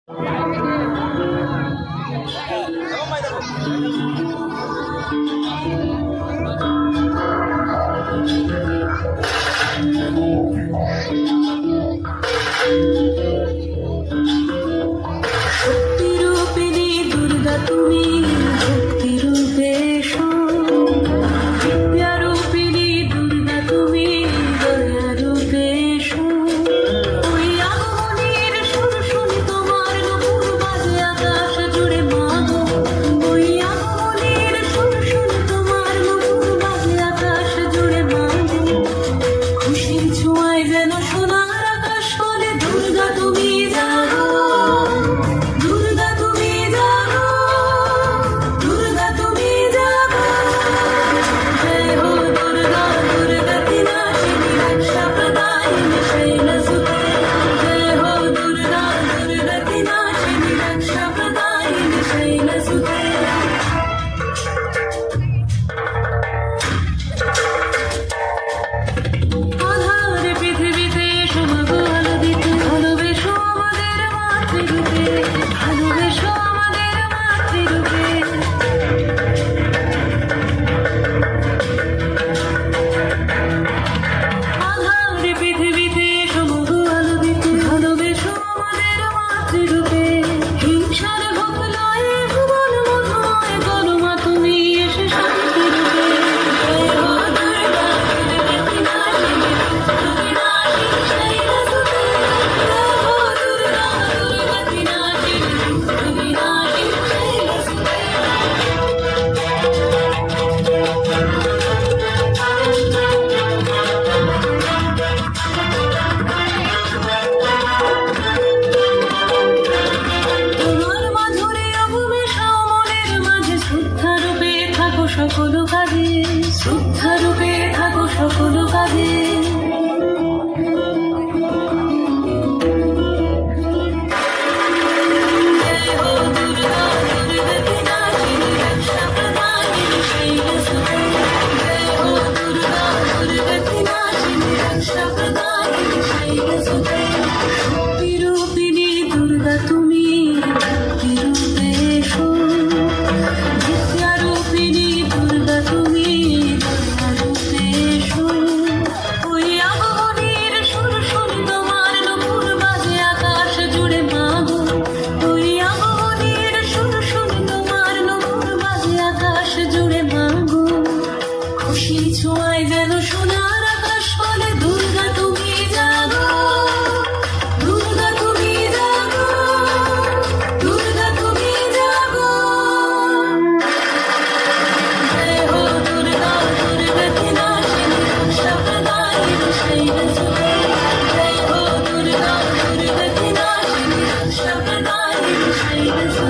শক্তিরূপিণী দুর্গা তুমি, ভক্তিরূপে এসো। বিদ্যারূপিণী দুর্গা তুমি, দয়ারূপে এসো। ওই আগমনের সুর শুনি তোমার, নূপুর বাজে আকাশ জুড়ে মাগো। ওই আগমনের সুর শুনি তোমার, নূপুর বাজে আকাশ জুড়ে মাগো। খুশির ছোঁয়ায় যেন সোনার আকাশ বলে, দুর্গা তুমি জাগো, দুর্গা তুমি জাগো, দুর্গা তুমি জাগো। জয় হো দুর্গা, দুর্গা বিনাশিনী, রক্ষা প্রদায়িনী শৈলসুতে। জয় হো দুর্গা, দুর্গা বিনাশিনী, রক্ষা প্রদায়িনী শৈলসুতে। আধার পৃথিবীতে এসো মাগো, আলো দিতে। ভালোবেসো আমাদের মাতৃরূপে, ভালোবেসো আমাদের মাতৃরূপে। আধার পৃথিবীতে এসো মাগো, আলো দিতে। ভালোবেসো আমাদের মাতৃরূপে। হিংসার হোক লয়ে ভুবন মধুময়, করো মা তুমি এসে শান্তিরূপে। জয় হো দুর্গা, দুর্গা বিনাশিনী, বিনাশিনী শৈলসুতে। জয় হো দুর্গা, দুর্গা বিনাশিনী, বিনাশিনী শৈলসুতে। তোমার মাধুরী অবমেশাও মনের মাঝে, শ্রদ্ধারূপে থাকো সকল কাজে, শ্রদ্ধারূপে থাকো সকল কাজে। জয় হো দুর্গা, দুর্গা বিনাশিনী, রক্ষা প্রদায়িনী শৈলসুতে। জয় হো দুর্গা, দুর্গা বিনাশিনী, রক্ষা প্রদায়িনী শৈলসুতে। শক্তিরূপিণী দুর্গা তুমি, ভক্তিরূপে এসো। বিদ্যারূপিণী দুর্গা তুমি, দয়ারূপে এসো। ওই আগমনের সুর শুনি তোমার, নূপুর বাজে আকাশ জুড়ে মাগো। ওই আগমনের সুর শুনি তোমার, নূপুর বাজে আকাশ জুড়ে মাগো। খুশির ছোঁয়ায় যেন সোনার আকাশ বলে, দুর্গা তুমি জাগো, দুর্গা তুমি জাগো, দুর্গা তুমি জাগো। জয় হো দুর্গা, দুর্গা বিনাশিনী, রক্ষা প্রদায়িনী শৈলসুতে। জয় হো দুর্গা, দুর্গা বিনাশিনী, রক্ষা প্রদায়িনী শৈলসুতে।